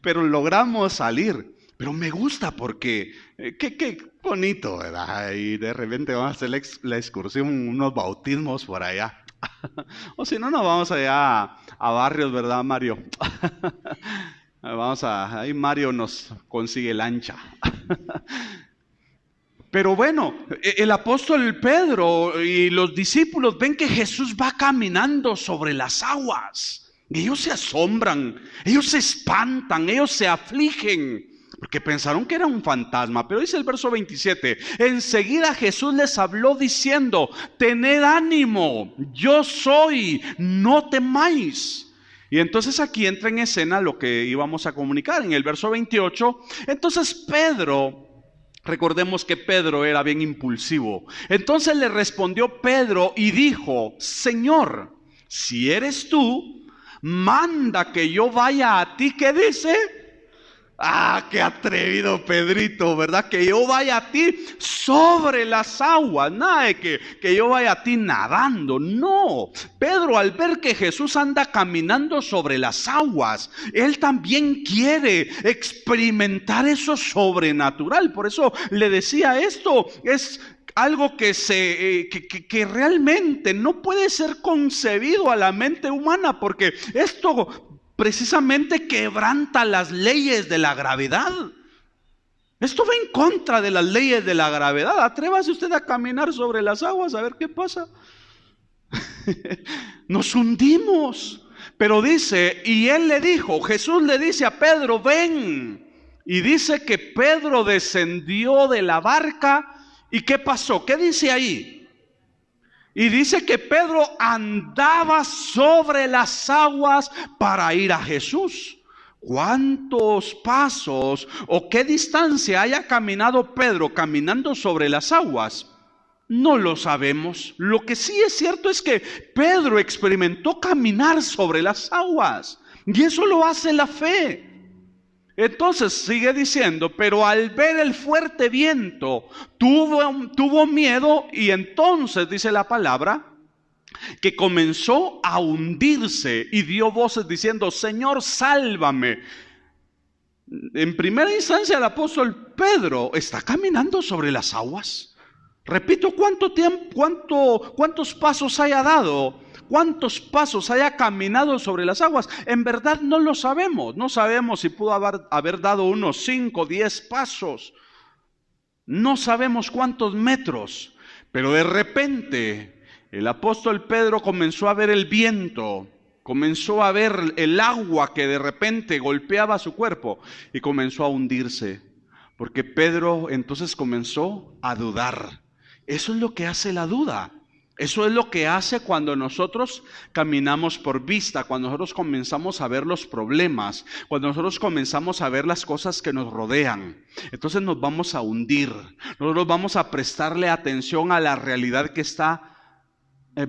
Pero logramos salir. Pero me gusta porque, qué bonito, ¿verdad? Y de repente vamos a hacer la excursión, unos bautismos por allá. O si no, nos vamos allá a Barrios, ¿verdad, Mario? Ahí Mario nos consigue lancha. Pero bueno, el apóstol Pedro y los discípulos ven que Jesús va caminando sobre las aguas. Y ellos se asombran, ellos se espantan, ellos se afligen, porque pensaron que era un fantasma. Pero dice el verso 27, enseguida Jesús les habló diciendo, tened ánimo, yo soy, no temáis. Y entonces aquí entra en escena lo que íbamos a comunicar en el verso 28. Entonces Pedro, recordemos que Pedro era bien impulsivo. Entonces le respondió Pedro y dijo, Señor, si eres tú, manda que yo vaya a ti. ¿Qué dice? Qué atrevido Pedrito, ¿verdad? Que yo vaya a ti sobre las aguas. Nada de que yo vaya a ti nadando. No, Pedro, al ver que Jesús anda caminando sobre las aguas, él también quiere experimentar eso sobrenatural. Por eso le decía, esto es algo que realmente no puede ser concebido a la mente humana, porque esto precisamente quebranta las leyes de la gravedad. Esto va en contra de las leyes de la gravedad. Atrévase usted a caminar sobre las aguas a ver qué pasa. Nos hundimos. Pero dice, y él le dijo, Jesús le dice a Pedro, ven. Y dice que Pedro descendió de la barca. ¿Y qué pasó? ¿Qué dice ahí? Y dice que Pedro andaba sobre las aguas para ir a Jesús. ¿Cuántos pasos o qué distancia haya caminado Pedro caminando sobre las aguas? No lo sabemos. Lo que sí es cierto es que Pedro experimentó caminar sobre las aguas. Y eso lo hace la fe. Entonces sigue diciendo, pero al ver el fuerte viento, tuvo miedo, y entonces dice la palabra, que comenzó a hundirse y dio voces diciendo, Señor, sálvame. En primera instancia el apóstol Pedro está caminando sobre las aguas. Repito, ¿cuántos pasos haya dado? ¿Cuántos pasos haya caminado sobre las aguas? En verdad no lo sabemos. No sabemos si pudo haber dado unos 5, 10 pasos. No sabemos cuántos metros. Pero de repente el apóstol Pedro comenzó a ver el viento. Comenzó a ver el agua que de repente golpeaba su cuerpo y comenzó a hundirse. Porque Pedro entonces comenzó a dudar. Eso es lo que hace la duda. Eso es lo que hace cuando nosotros caminamos por vista, cuando nosotros comenzamos a ver los problemas, cuando nosotros comenzamos a ver las cosas que nos rodean. Entonces nos vamos a hundir, nosotros vamos a prestarle atención a la realidad que está,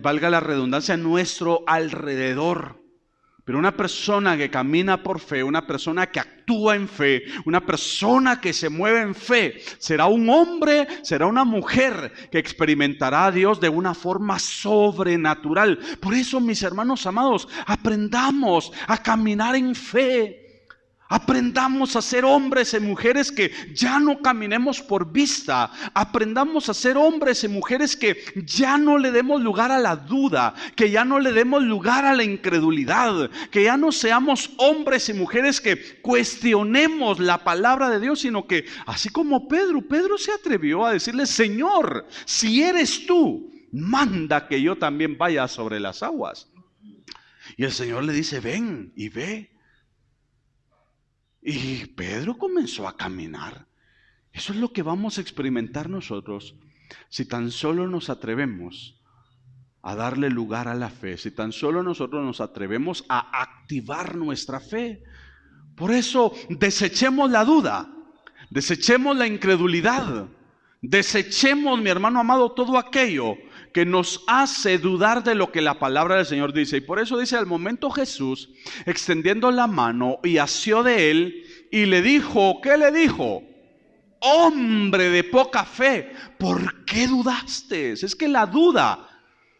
valga la redundancia, a nuestro alrededor. Pero una persona que camina por fe, una persona que actúa en fe, una persona que se mueve en fe, será un hombre, será una mujer que experimentará a Dios de una forma sobrenatural. Por eso, mis hermanos amados, aprendamos a caminar en fe. Aprendamos a ser hombres y mujeres que ya no caminemos por vista. Aprendamos a ser hombres y mujeres que ya no le demos lugar a la duda, que ya no le demos lugar a la incredulidad, que ya no seamos hombres y mujeres que cuestionemos la palabra de Dios, sino que, así como Pedro se atrevió a decirle: Señor, si eres tú, manda que yo también vaya sobre las aguas. Y el Señor le dice: ven y ve. Y Pedro comenzó a caminar. Eso es lo que vamos a experimentar nosotros si tan solo nos atrevemos a darle lugar a la fe, si tan solo nosotros nos atrevemos a activar nuestra fe. Por eso desechemos la duda, desechemos la incredulidad, desechemos, mi hermano amado, todo aquello que nos hace dudar de lo que la palabra del Señor dice. Y por eso dice: al momento Jesús, extendiendo la mano, y asió de él, y le dijo, ¿qué le dijo? Hombre de poca fe, ¿por qué dudaste? Es que la duda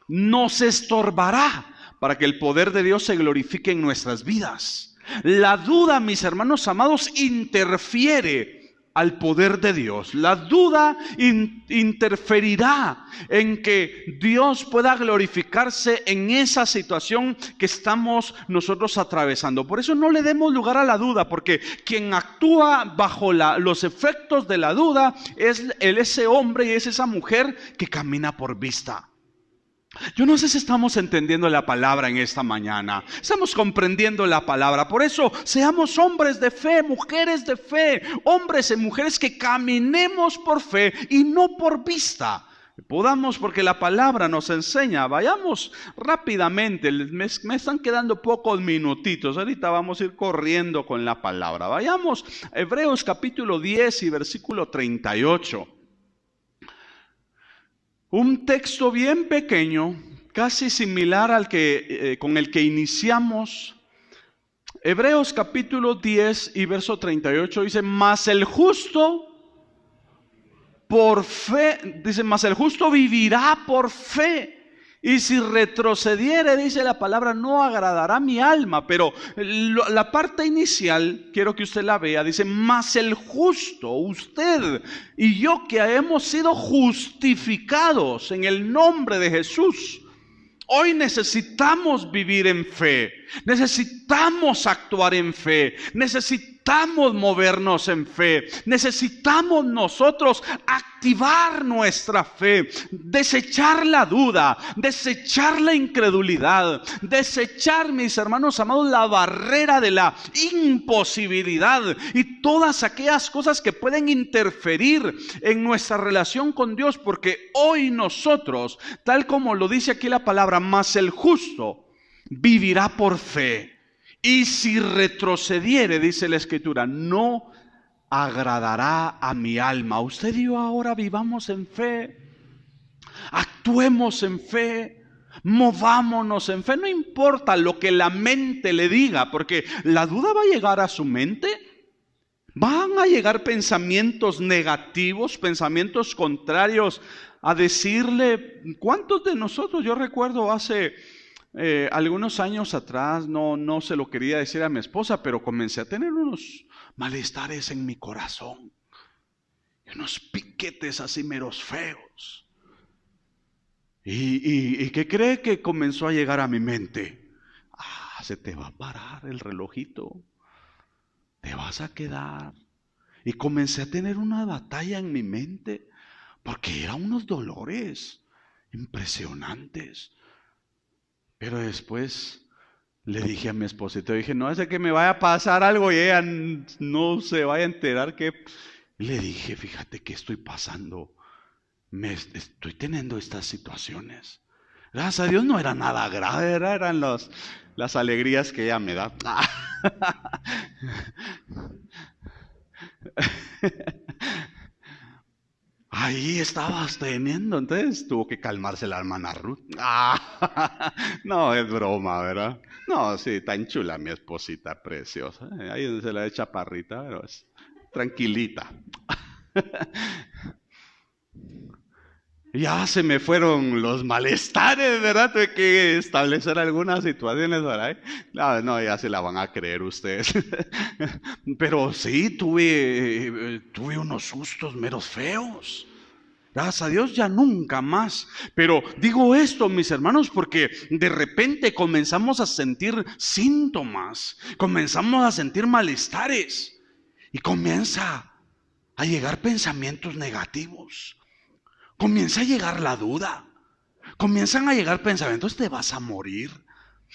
nos estorbará para que el poder de Dios se glorifique en nuestras vidas. La duda, mis hermanos amados, interfiere al poder de Dios. La duda interferirá en que Dios pueda glorificarse en esa situación que estamos nosotros atravesando. Por eso no le demos lugar a la duda, porque quien actúa bajo los efectos de la duda es ese hombre y es esa mujer que camina por vista. Yo no sé si estamos entendiendo la palabra en esta mañana. Estamos comprendiendo la palabra. Por eso seamos hombres de fe, mujeres de fe, hombres y mujeres que caminemos por fe y no por vista. Podamos, porque la palabra nos enseña. Vayamos rápidamente, me están quedando pocos minutitos. Ahorita vamos a ir corriendo con la palabra. Vayamos a Hebreos capítulo 10 y versículo 38. Un texto bien pequeño, casi similar al que con el que iniciamos. Hebreos capítulo 10 y verso 38 dice: mas el justo por fe, dice, mas el justo vivirá por fe. Y si retrocediere, dice la palabra, no agradará mi alma. Pero la parte inicial, quiero que usted la vea, dice: mas el justo, usted y yo que hemos sido justificados en el nombre de Jesús. Hoy necesitamos vivir en fe, necesitamos actuar en fe, necesitamos movernos en fe, necesitamos nosotros activar nuestra fe, desechar la duda, desechar la incredulidad, desechar, mis hermanos amados, la barrera de la imposibilidad y todas aquellas cosas que pueden interferir en nuestra relación con Dios, porque hoy nosotros, tal como lo dice aquí la palabra, mas el justo vivirá por fe, y si retrocediere, dice la Escritura, no agradará a mi alma. Usted y yo ahora vivamos en fe, actuemos en fe, movámonos en fe. No importa lo que la mente le diga, porque la duda va a llegar a su mente. Van a llegar pensamientos negativos, pensamientos contrarios a decirle. ¿Cuántos de nosotros? Yo recuerdo hace algunos años atrás, no se lo quería decir a mi esposa, pero comencé a tener unos malestares en mi corazón. unos piquetes así meros feos. ¿Y qué cree que comenzó a llegar a mi mente? Se te va a parar el relojito, te vas a quedar. Y comencé a tener una batalla en mi mente, porque eran unos dolores impresionantes. Pero después le dije a mi esposito, dije, no, es que me vaya a pasar algo y ella no se vaya a enterar que... Le dije, fíjate que estoy pasando, estoy teniendo estas situaciones. Gracias a Dios no era nada grave, eran las alegrías que ella me da. Ahí estabas teniendo, entonces tuvo que calmarse la hermana Ruth. No, es broma, ¿verdad? No, sí, tan chula mi esposita, preciosa. Ahí se la echa chaparrita, pero es tranquilita. Ya se me fueron los malestares, ¿verdad? Tuve que establecer algunas situaciones, ¿verdad? No, ya se la van a creer ustedes. Pero sí, tuve unos sustos meros feos. Gracias a Dios ya nunca más. Pero digo esto, mis hermanos, porque de repente comenzamos a sentir síntomas, comenzamos a sentir malestares y comienza a llegar pensamientos negativos. Comienza a llegar la duda, comienzan a llegar pensamientos, te vas a morir,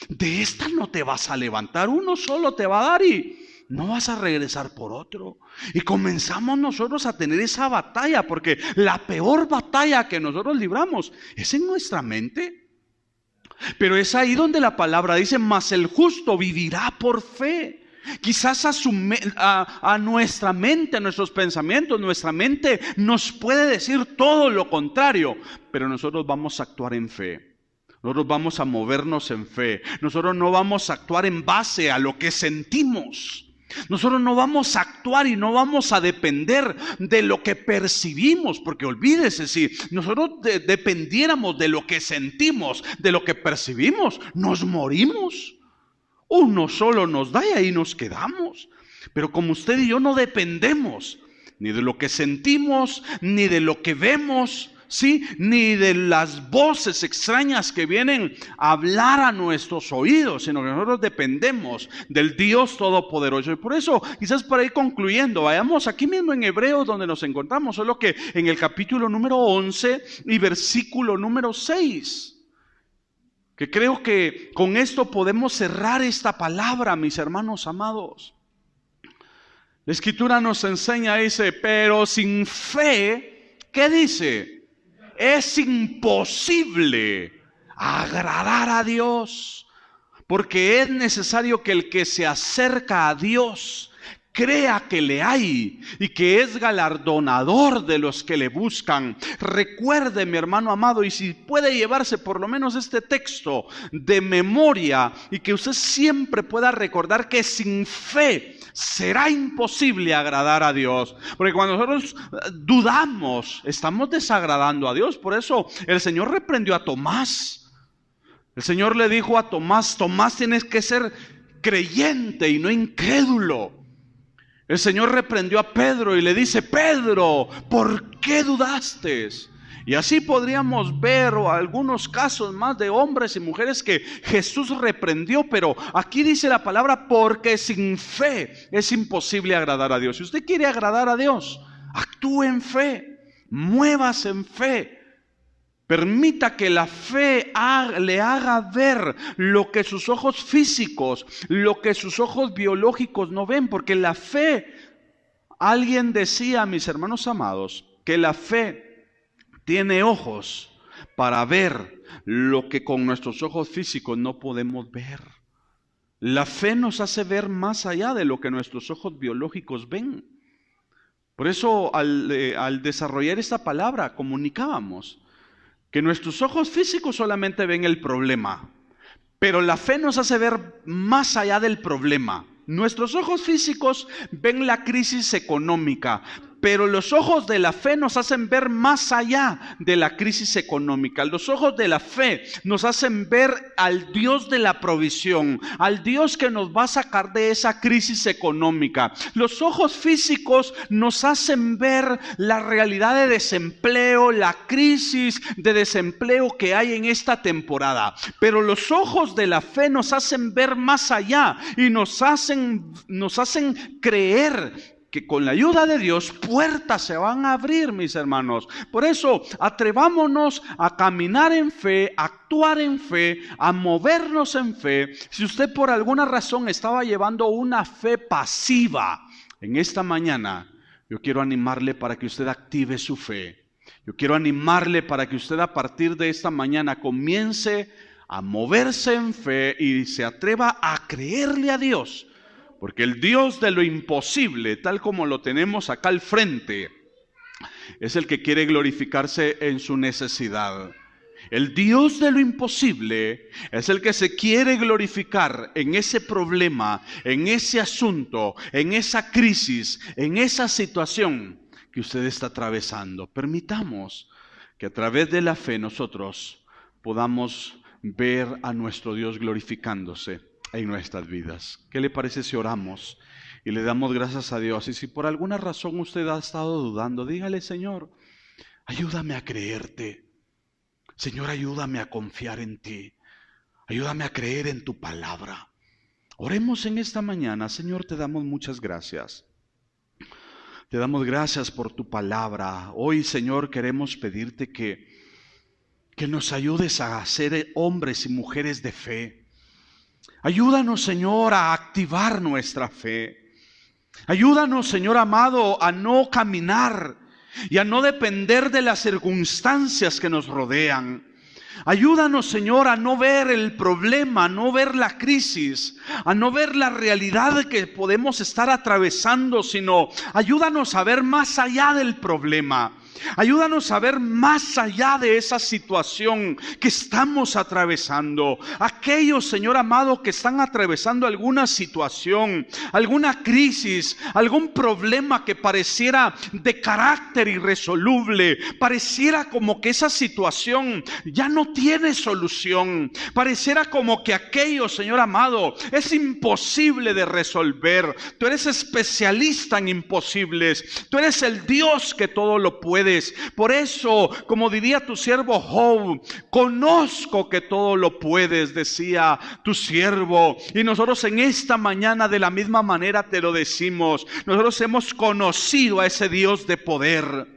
de esta no te vas a levantar, uno solo te va a dar y no vas a regresar por otro. Y comenzamos nosotros a tener esa batalla, porque la peor batalla que nosotros libramos es en nuestra mente. Pero es ahí donde la palabra dice, mas el justo vivirá por fe. Quizás a nuestra mente, a nuestros pensamientos, nuestra mente nos puede decir todo lo contrario, pero nosotros vamos a actuar en fe. Nosotros vamos a movernos en fe. Nosotros no vamos a actuar en base a lo que sentimos. Nosotros no vamos a actuar y no vamos a depender de lo que percibimos, porque olvídese, si nosotros dependiéramos de lo que sentimos, de lo que percibimos, nos morimos. Uno solo nos da y ahí nos quedamos. Pero como usted y yo no dependemos ni de lo que sentimos, ni de lo que vemos, ¿sí? Ni de las voces extrañas que vienen a hablar a nuestros oídos, sino que nosotros dependemos del Dios Todopoderoso. Y por eso, quizás para ir concluyendo, vayamos aquí mismo en Hebreos donde nos encontramos, solo que en el capítulo número 11 y versículo número 6. Que creo que con esto podemos cerrar esta palabra, mis hermanos amados. La Escritura nos enseña, dice, pero sin fe, ¿qué dice? Es imposible agradar a Dios, porque es necesario que el que se acerca a Dios crea que le hay y que es galardonador de los que le buscan. Recuerde, mi hermano amado, y si puede llevarse por lo menos este texto de memoria y que usted siempre pueda recordar que sin fe será imposible agradar a Dios. Porque cuando nosotros dudamos, estamos desagradando a Dios. Por eso el Señor reprendió a Tomás. El Señor le dijo a Tomás, Tomás, tienes que ser creyente y no incrédulo. El Señor reprendió a Pedro y le dice, Pedro, ¿por qué dudaste? Y así podríamos ver algunos casos más de hombres y mujeres que Jesús reprendió, pero aquí dice la palabra, porque sin fe es imposible agradar a Dios. Si usted quiere agradar a Dios, actúe en fe, muévase en fe. Permita que la fe le haga ver lo que sus ojos físicos, lo que sus ojos biológicos no ven. Porque la fe, alguien decía, mis hermanos amados, que la fe tiene ojos para ver lo que con nuestros ojos físicos no podemos ver. La fe nos hace ver más allá de lo que nuestros ojos biológicos ven. Por eso al desarrollar esta palabra comunicábamos que nuestros ojos físicos solamente ven el problema, pero la fe nos hace ver más allá del problema. Nuestros ojos físicos ven la crisis económica, Pero los ojos de la fe nos hacen ver más allá de la crisis económica. Los ojos de la fe nos hacen ver al Dios de la provisión, al Dios que nos va a sacar de esa crisis económica. Los ojos físicos nos hacen ver la realidad de desempleo, la crisis de desempleo que hay en esta temporada. Pero los ojos de la fe nos hacen ver más allá y nos hacen creer que con la ayuda de Dios puertas se van a abrir, mis hermanos. Por eso atrevámonos a caminar en fe, a actuar en fe, a movernos en fe. Si usted por alguna razón estaba llevando una fe pasiva en esta mañana, yo quiero animarle para que usted active su fe. Yo quiero animarle para que usted a partir de esta mañana comience a moverse en fe y se atreva a creerle a Dios. Porque el Dios de lo imposible, tal como lo tenemos acá al frente, es el que quiere glorificarse en su necesidad. El Dios de lo imposible es el que se quiere glorificar en ese problema, en ese asunto, en esa crisis, en esa situación que usted está atravesando. Permitamos que a través de la fe nosotros podamos ver a nuestro Dios glorificándose en nuestras vidas. ¿Qué le parece si oramos y le damos gracias a Dios? Y si por alguna razón usted ha estado dudando, dígale: Señor, ayúdame a creerte. Señor, ayúdame a confiar en ti. Ayúdame a creer en tu palabra. Oremos en esta mañana. Señor, te damos muchas gracias. Te damos gracias por tu palabra. Hoy, Señor, queremos pedirte que nos ayudes a ser hombres y mujeres de fe. Ayúdanos, Señor, a activar nuestra fe. Ayúdanos, Señor amado, a no caminar y a no depender de las circunstancias que nos rodean. Ayúdanos, Señor, a no ver el problema, a no ver la crisis, a no ver la realidad que podemos estar atravesando, sino ayúdanos a ver más allá del problema. Ayúdanos a ver más allá de esa situación que estamos atravesando. Aquellos, Señor amado, que están atravesando alguna situación, alguna crisis, algún problema que pareciera de carácter irresoluble, pareciera como que esa situación ya no tiene solución, pareciera como que aquello, Señor amado, es imposible de resolver. Tú eres especialista en imposibles, tú eres el Dios que todo lo puede. Por eso, como diría tu siervo Job, conozco que todo lo puedes, decía tu siervo. Y nosotros en esta mañana de la misma manera te lo decimos. Nosotros hemos conocido a ese Dios de poder.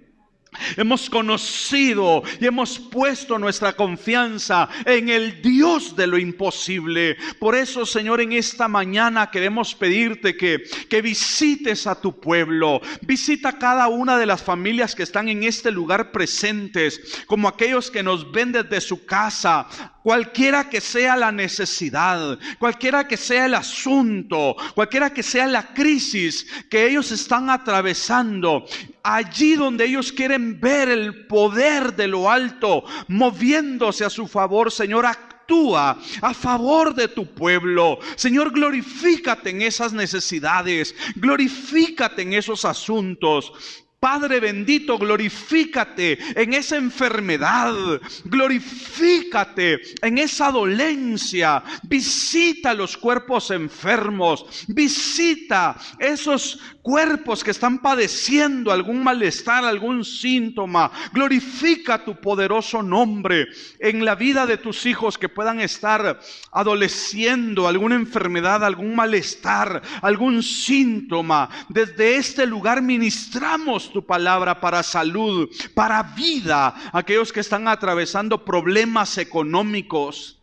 Hemos conocido y hemos puesto nuestra confianza en el Dios de lo imposible. Por eso, Señor, en esta mañana queremos pedirte que visites a tu pueblo. Visita cada una de las familias que están en este lugar presentes, como aquellos que nos ven desde su casa. Cualquiera que sea la necesidad, cualquiera que sea el asunto, cualquiera que sea la crisis que ellos están atravesando, allí donde ellos quieren ver el poder de lo alto moviéndose a su favor, Señor, actúa a favor de tu pueblo. Señor, glorifícate en esas necesidades, glorifícate en esos asuntos. Padre bendito, glorifícate en esa enfermedad, glorifícate en esa dolencia. Visita los cuerpos enfermos, visita esos cuerpos que están padeciendo algún malestar, algún síntoma. Glorifica tu poderoso nombre en la vida de tus hijos que puedan estar adoleciendo alguna enfermedad, algún malestar, algún síntoma. Desde este lugar ministramos tu palabra para salud, para vida, aquellos que están atravesando problemas económicos.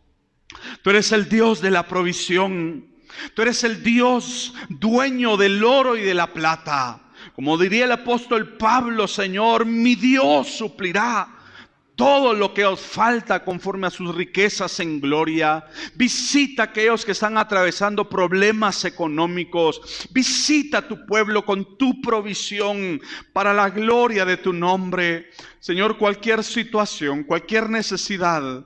Tú eres el Dios de la provisión. Tú eres el Dios dueño del oro y de la plata. Como diría el apóstol Pablo, Señor, mi Dios suplirá todo lo que os falta conforme a sus riquezas en gloria. Visita a aquellos que están atravesando problemas económicos. Visita a tu pueblo con tu provisión para la gloria de tu nombre. Señor, cualquier situación, cualquier necesidad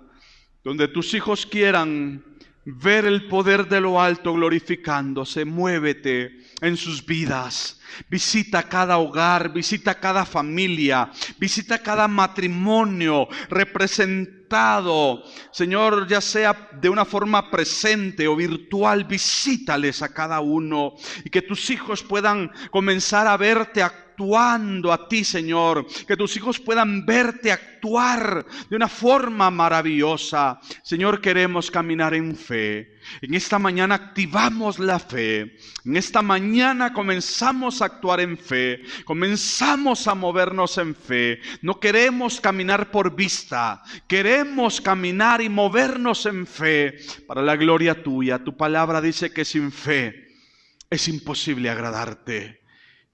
donde tus hijos quieran ver el poder de lo alto glorificándose. Muévete en sus vidas. Visita cada hogar, visita cada familia, visita cada matrimonio representado. Señor, ya sea de una forma presente o virtual, visítales a cada uno y que tus hijos puedan comenzar a verte actuando a ti, Señor. Que tus hijos puedan verte actuar de una forma maravillosa. Señor, queremos caminar en fe. En esta mañana activamos la fe. En esta mañana comenzamos a actuar en fe. Comenzamos a movernos en fe. No queremos caminar por vista. Queremos caminar y movernos en fe para la gloria tuya. Tu palabra dice que sin fe es imposible agradarte.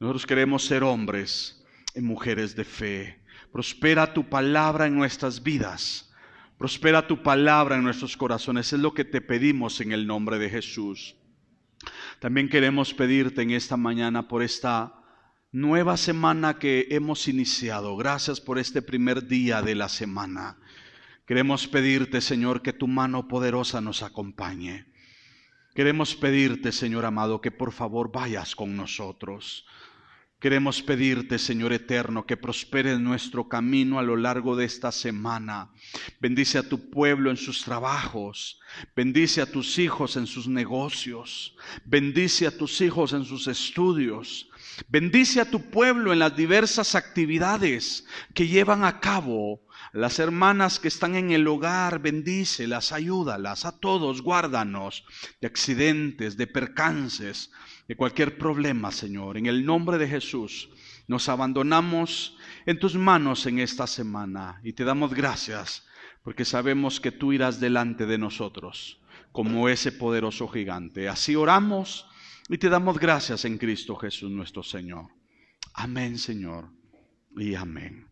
Nosotros queremos ser hombres y mujeres de fe. Prospera tu palabra en nuestras vidas. Prospera tu palabra en nuestros corazones. Es lo que te pedimos en el nombre de Jesús. También queremos pedirte en esta mañana por esta nueva semana que hemos iniciado. Gracias por este primer día de la semana. Queremos pedirte, Señor, que tu mano poderosa nos acompañe. Queremos pedirte, Señor amado, que por favor vayas con nosotros. Queremos pedirte, Señor eterno, que prospere nuestro camino a lo largo de esta semana. Bendice a tu pueblo en sus trabajos. Bendice a tus hijos en sus negocios. Bendice a tus hijos en sus estudios. Bendice a tu pueblo en las diversas actividades que llevan a cabo. Las hermanas que están en el hogar, bendícelas, ayúdalas. A todos, guárdanos de accidentes, de percances, de cualquier problema, Señor. En el nombre de Jesús, nos abandonamos en tus manos en esta semana y te damos gracias porque sabemos que tú irás delante de nosotros como ese poderoso gigante. Así oramos y te damos gracias en Cristo Jesús nuestro Señor. Amén, Señor, y amén.